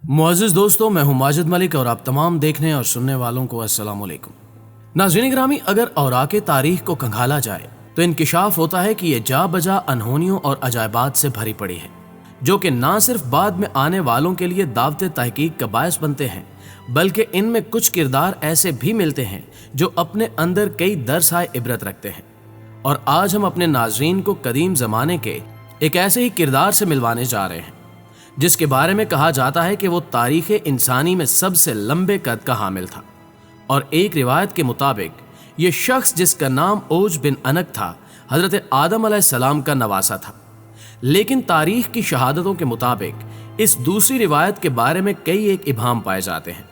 मुअज़्ज़िज़ दोस्तों, मैं हूं माजिद मलिक और आप तमाम देखने और सुनने वालों को अस्सलाम वालेकुम। नाज़रीन ग्रामी, अगर औराके तारीख को खंगाला जाए तो इंकिशाफ होता है कि ये जा बजा अनहोनियों और अजायबात से भरी पड़ी है, जो कि ना सिर्फ बाद में आने वालों के लिए दावत तहकीक का बायस बनते हैं, बल्कि इनमें कुछ किरदार ऐसे भी मिलते हैं जो अपने अंदर कई दरसाए इबरत रखते हैं। और आज हम अपने नाज़रीन को कदीम ज़माने के एक ऐसे ही किरदार से मिलवाने जा रहे हैं जिसके बारे में कहा जाता है कि वो तारीख़ इंसानी में सबसे लंबे कद का हामिल था। और एक रिवायत के मुताबिक ये शख्स, जिसका नाम ओज बिन अनक था, हज़रत आदम अलैहिस्सलाम का नवासा था। लेकिन तारीख़ की शहादतों के मुताबिक इस दूसरी रिवायत के बारे में कई एक इबाम पाए जाते हैं।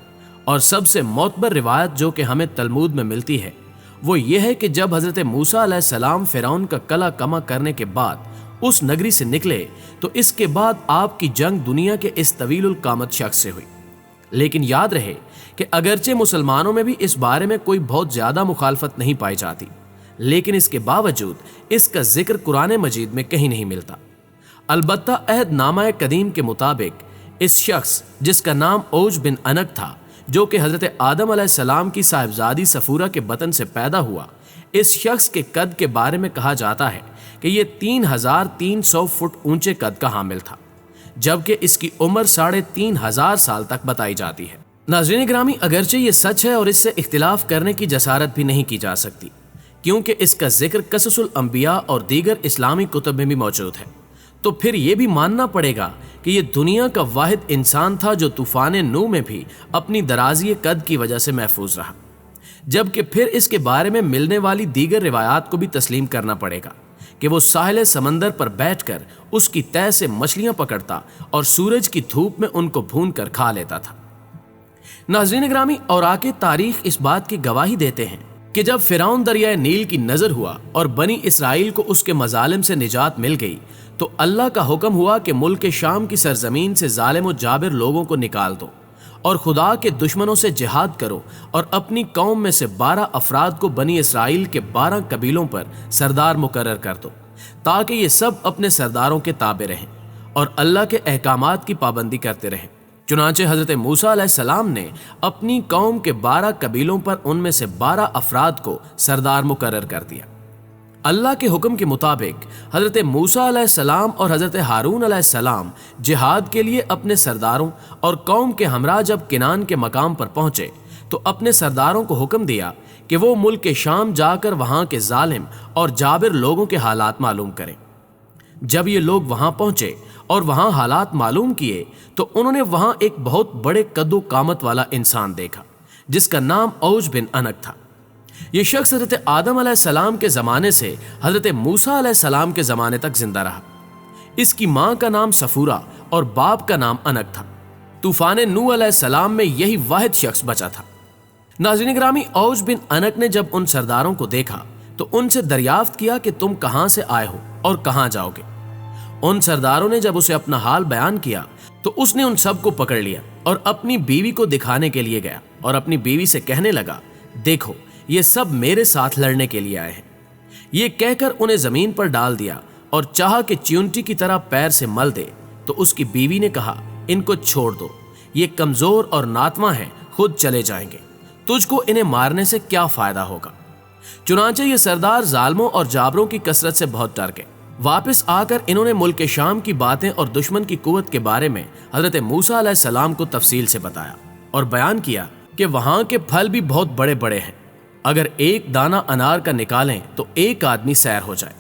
और सबसे मोतबर रिवायत जो कि हमें तलमूद में मिलती है वो ये है कि जब हज़रत मूसा अलैहिस्सलाम फ़िरौन का कला कमा करने के बाद उस नगरी से निकले तो इसके बाद आपकी जंग दुनिया के इस तवीलुल कामत शख्स से हुई। लेकिन याद रहे कि अगरचे मुसलमानों में भी इस बारे में कोई बहुत ज़्यादा मुखालफत नहीं पाई जाती, लेकिन इसके बावजूद इसका जिक्र कुरान मजीद में कहीं नहीं मिलता। अलबत्ता अहदनामा कदीम के मुताबिक इस शख्स, जिसका नाम ओज बिन अनक था, जो कि हज़रत आदम अलैहिस्सलाम की साहिबजादी सफूरा के बतन से पैदा हुआ, इस शख्स के कद के बारे में कहा जाता है कि ये 3300 फुट ऊंचे कद का हामिल था, जबकि इसकी उम्र 3500 साल तक बताई जाती है। नाज़रीन ग्रामी, अगरचे ये सच है और इससे इख्तिलाफ करने की जसारत भी नहीं की जा सकती, क्योंकि इसका जिक्र कससुल अंबिया और दीगर इस्लामी कुतुब में भी मौजूद है, तो फिर ये भी मानना पड़ेगा कि ये दुनिया का वाहिद इंसान था जो तूफान नूह में भी अपनी दराजी कद की वजह से महफूज रहा। जबकि फिर इसके बारे में मिलने वाली दीगर रिवायात को भी तस्लीम करना पड़ेगा कि वो साहिल समंदर पर बैठकर उसकी तह से मछलियां पकड़ता और सूरज की धूप में उनको भून कर खा लेता था। नाज़रीन ग्रामी, औराके तारीख इस बात की गवाही देते हैं कि जब फिरौन दरियाए नील की नजर हुआ और बनी इसराइल को उसके मजालिम से निजात मिल गई तो अल्लाह का हुक्म हुआ कि मुल्क शाम की सरजमीन से जालिम और जाबिर लोगों को निकाल दो और खुदा के दुश्मनों से जिहाद करो और अपनी कौम में से 12 अफराद को बनी इसराइल के 12 कबीलों पर सरदार मुकर्रर कर दो, ताकि ये सब अपने सरदारों के ताबे रहें और अल्लाह के अहकामात की पाबंदी करते रहें। चुनांचे हज़रत मूसा अलैहिस्सलाम ने अपनी कौम के 12 कबीलों पर उनमें से 12 अफराद को सरदार मुकर्रर कर दिया। अल्लाह के हुक्म के मुताबिक हज़रत मूसा अलैहिस्सलाम और हज़रत हारून अलैहिस्सलाम जिहाद के लिए अपने सरदारों और कौम के हमरा जब किनान के मकाम पर पहुंचे तो अपने सरदारों को हुक्म दिया कि वो मुल्क शाम जाकर वहां के जालिम और जाबिर लोगों के हालात मालूम करें। जब ये लोग वहां पहुंचे और वहां हालात मालूम किए तो उन्होंने वहां एक बहुत बड़े कद्दो कामत वाला इंसान देखा, जिसका नाम औज बिन अनक था। ये शख्स हज़रत आदम अलैहिस्सलाम के ज़माने से हज़रत मूसा अलैहिस्सलाम के ज़माने तक जिंदा रहा। इसकी माँ का नाम सफूरा और बाप का नाम अनक था। तूफान नूह अलैहिस्सलाम में यही वाहिद शख्स बचा था। नाज़रीन ग्रामी, औज बिन अनक ने जब उन सरदारों को देखा तो उनसे दरियाफ्त किया कि तुम कहाँ से आए हो और कहाँ जाओगे। उन सरदारों ने जब उसे अपना हाल बयान किया तो उसने उन सबको पकड़ लिया और अपनी बीवी को दिखाने के लिए गया और अपनी बीवी से कहने लगा, देखो ये सब मेरे साथ लड़ने के लिए आए हैं। ये कहकर उन्हें जमीन पर डाल दिया और चाहा कि च्यूंटी की तरह पैर से मल दे, तो उसकी बीवी ने कहा, इनको छोड़ दो, ये कमजोर और नातवा हैं, खुद चले जाएंगे, तुझको इन्हें मारने से क्या फायदा होगा। चुनांचे ये सरदार जालमों और जाबरों की कसरत से बहुत डर गए। वापस आकर इन्होंने मुल्क शाम की बातें और दुश्मन की कुव्वत के बारे में हजरत मूसा अलैहिस्सलाम को तफसील से बताया और बयान किया कि वहां के फल भी बहुत बड़े बड़े हैं, अगर एक दाना अनार का निकालें तो एक आदमी सैर हो जाए।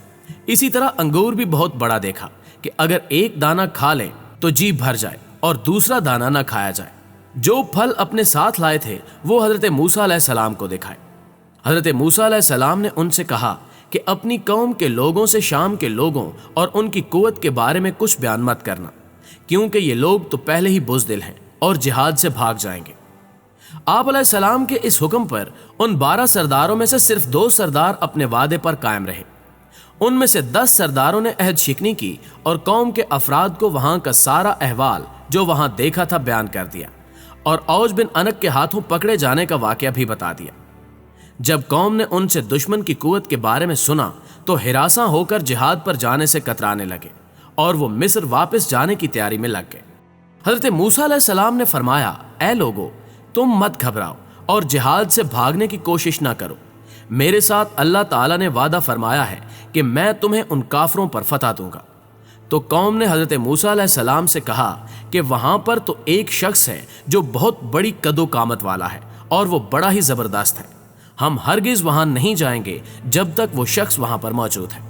इसी तरह अंगूर भी बहुत बड़ा देखा कि अगर एक दाना खा लें तो जी भर जाए और दूसरा दाना ना खाया जाए। जो फल अपने साथ लाए थे वो हजरत मूसा अलैहिस्सलाम को दिखाए। हजरत मूसा अलैहिस्सलाम ने उनसे कहा कि अपनी कौम के लोगों से शाम के लोगों और उनकी कुव्वत के बारे में कुछ बयान मत करना, क्योंकि ये लोग तो पहले ही बुज़दिल हैं और जिहाद से भाग जाएंगे। आप अलैहिस्सलाम के इस हुक्म पर उन 12 सरदारों में से सिर्फ 2 सरदार अपने वादे पर कायम रहे। उनमें से 10 सरदारों ने अहद शिकनी की और कौम के अफराद को वहां का सारा अहवाल जो वहां देखा था बयान कर दिया और औज बिन अनक के हाथों पकड़े जाने का वाकया भी बता दिया। जब कौम ने उनसे दुश्मन की कुव्वत के बारे में सुना तो हिरासा होकर जिहाद पर जाने से कतराने लगे और वो मिस्र वापस जाने की तैयारी में लग गए। حضرت موسیٰ علیہ السلام نے فرمایا، اے لوگو، تم مت گھبراؤ اور جہاد سے بھاگنے کی کوشش نہ کرو، میرے ساتھ اللہ تعالیٰ نے وعدہ فرمایا ہے کہ میں تمہیں ان کافروں پر فتح دوں گا۔ تو قوم نے حضرت موسیٰ علیہ السلام سے کہا کہ وہاں پر تو ایک شخص ہے جو بہت بڑی قد و قامت والا ہے اور وہ بڑا ہی زبردست ہے، ہم ہرگز وہاں نہیں جائیں گے جب تک وہ شخص وہاں پر موجود ہے۔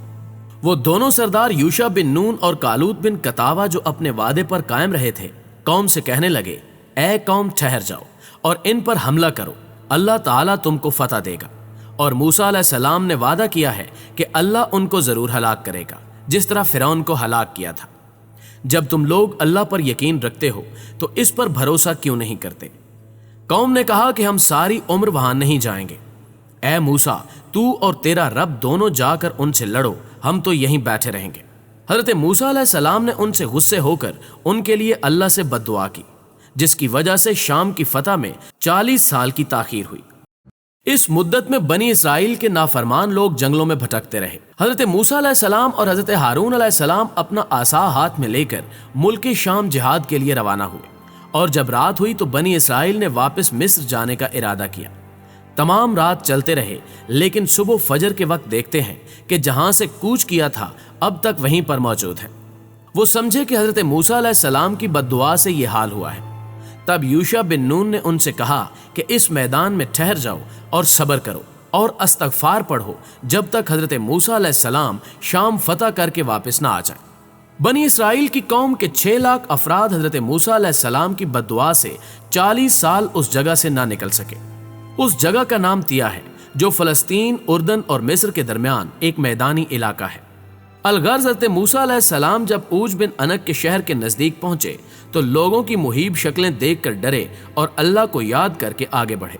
وہ دونوں سردار یوشع بن نون اور کالوت بن قطاوہ جو اپنے وعدے پر قائم رہے تھے، قوم سے کہنے لگے، اے قوم ٹھہر جاؤ اور ان پر حملہ کرو، اللہ تعالیٰ تم کو فتح دے گا۔ اور موسیٰ علیہ السلام نے وعدہ کیا ہے کہ اللہ ان کو ضرور ہلاک کرے گا جس طرح فرعون کو ہلاک کیا تھا۔ جب تم لوگ اللہ پر یقین رکھتے ہو تو اس پر بھروسہ کیوں نہیں کرتے؟ قوم نے کہا کہ ہم ساری عمر وہاں نہیں جائیں گے۔ اے موسیٰ، تو اور تیرا رب دونوں جا کر ان سے لڑو، ہم تو یہیں بیٹھے رہیں گے۔ حضرت موسیٰ علیہ السلام نے ان سے غصے ہو کر ان کے لیے اللہ سے بد دعا کی، جس کی وجہ سے شام کی فتح میں 40 سال کی تاخیر ہوئی۔ اس مدت میں بنی اسرائیل کے نافرمان لوگ جنگلوں میں بھٹکتے رہے۔ حضرت موسیٰ علیہ السلام اور حضرت ہارون علیہ السلام اپنا عصا ہاتھ میں لے کر ملک شام جہاد کے لیے روانہ ہوئے، اور جب رات ہوئی تو بنی اسرائیل نے واپس مصر جانے کا ارادہ کیا۔ تمام رات چلتے رہے، لیکن صبح فجر کے وقت دیکھتے ہیں کہ جہاں سے کوچ کیا تھا اب تک وہیں پر موجود ہے۔ وہ سمجھے کہ حضرت موسیٰ علیہ السلام کی بد دعا سے یہ حال ہوا ہے۔ تب یوشع بن نون نے ان سے کہا کہ اس میدان میں ٹھہر جاؤ اور صبر کرو اور استغفار پڑھو جب تک حضرت موسیٰ علیہ السلام شام فتح کر کے واپس نہ آ جائیں۔ بنی اسرائیل کی قوم کے 6 لاکھ افراد حضرت موسیٰ علیہ السلام کی بد دعا سے 40 سال اس جگہ سے نہ نکل سکے۔ اس جگہ کا نام تیا ہے، جو فلسطین، اردن اور مصر کے درمیان ایک میدانی علاقہ ہے۔ الغرض حضرت موسیٰ علیہ السلام جب اوج بن انک کے شہر کے نزدیک پہنچے تو لوگوں کی مہیب شکلیں دیکھ کر ڈرے اور اللہ کو یاد کر کے آگے بڑھے۔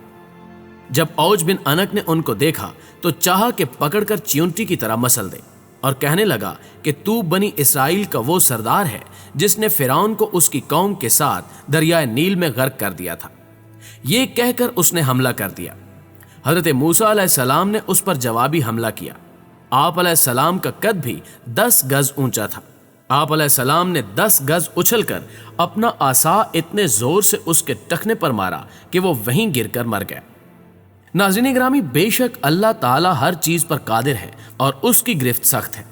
جب اوج بن انک نے ان کو دیکھا تو چاہا کہ پکڑ کر چیونٹی کی طرح مسل دے، اور کہنے لگا کہ تو بنی اسرائیل کا وہ سردار ہے جس نے فرعون کو اس کی قوم کے ساتھ دریائے نیل میں غرق کر دیا تھا۔ یہ کہہ کر اس نے حملہ کر دیا۔ حضرت موسیٰ علیہ السلام نے اس پر جوابی حملہ کیا۔ آپ علیہ السلام کا قد بھی 10 گز اونچا تھا۔ آپ علیہ السلام نے 10 گز اچھل کر اپنا عصا اتنے زور سے اس کے ٹخنے پر مارا کہ وہ وہیں گر کر مر گیا۔ ناظرین گرامی، بے شک اللہ تعالیٰ ہر چیز پر قادر ہے اور اس کی گرفت سخت ہے۔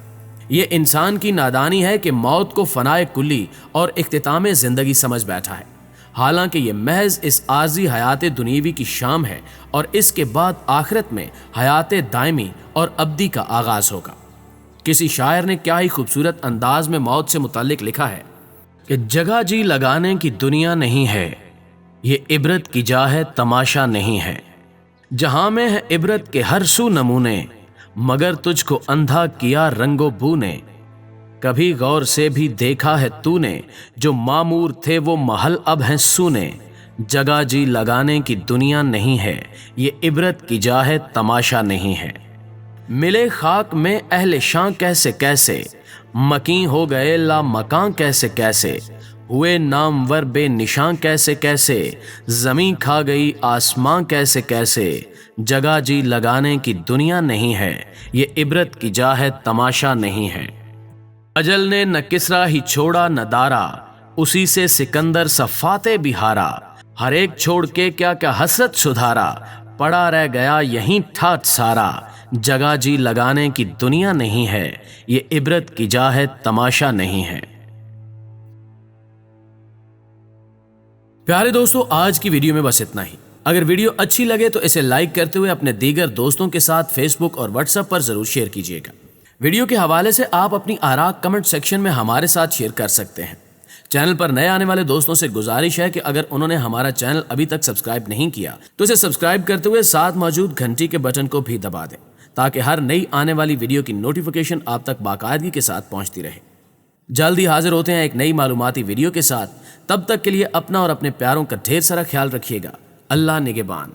یہ انسان کی نادانی ہے کہ موت کو فنائے کلی اور اختتام زندگی سمجھ بیٹھا ہے، حالانکہ یہ محض اس عارضی حیات دنیوی کی شام ہے اور اس کے بعد آخرت میں حیات دائمی اور ابدی کا آغاز ہوگا۔ کسی شاعر نے کیا ہی خوبصورت انداز میں موت سے متعلق لکھا ہے کہ جگہ جی لگانے کی دنیا نہیں ہے، یہ عبرت کی جا ہے تماشا نہیں ہے، جہاں میں ہے عبرت کے ہر سو نمونے، مگر تجھ کو اندھا کیا رنگ و بو نے، کبھی غور سے بھی دیکھا ہے تو نے، جو معمور تھے وہ محل اب ہیں سونے، جگہ جی لگانے کی دنیا نہیں ہے، یہ عبرت کی جا ہے تماشا نہیں ہے۔ ملے خاک میں اہل شاں کیسے کیسے، مکیں ہو گئے لا مکاں کیسے کیسے، ہوئے نامور بے نشاں کیسے کیسے، زمین کھا گئی آسماں کیسے کیسے، جگہ جی لگانے کی دنیا نہیں ہے، یہ عبرت کی جا ہے تماشا نہیں ہے۔ اجل نے نہ کسرا ہی چھوڑا نہ دارا، اسی سے سکندر سا فاتح بھی ہارا، ہر ایک چھوڑ کے کیا کیا حسرت سدھارا، پڑا رہ گیا یہیں ٹھاٹ سارا، جگہ جی لگانے کی دنیا نہیں ہے، یہ عبرت کی جا ہے تماشا نہیں ہے۔ پیارے دوستو، آج کی ویڈیو میں بس اتنا ہی۔ اگر ویڈیو اچھی لگے تو اسے لائک کرتے ہوئے اپنے دیگر دوستوں کے ساتھ فیس بک اور واٹس ایپ پر ضرور شیئر کیجیے گا۔ ویڈیو کے حوالے سے آپ اپنی آراء کمنٹ سیکشن میں ہمارے ساتھ شیئر کر سکتے ہیں۔ چینل پر نئے آنے والے دوستوں سے گزارش ہے کہ اگر انہوں نے ہمارا چینل ابھی تک سبسکرائب نہیں کیا تو اسے سبسکرائب کرتے ہوئے ساتھ موجود گھنٹی کے بٹن کو بھی دبا دیں، تاکہ ہر نئی آنے والی ویڈیو کی نوٹیفیکیشن آپ تک باقاعدگی کے ساتھ پہنچتی رہے۔ جلدی حاضر ہوتے ہیں ایک نئی معلوماتی ویڈیو کے ساتھ، تب تک کے لیے اپنا اور اپنے پیاروں کا ڈھیر سارا خیال رکھیے گا۔ اللہ نگہبان۔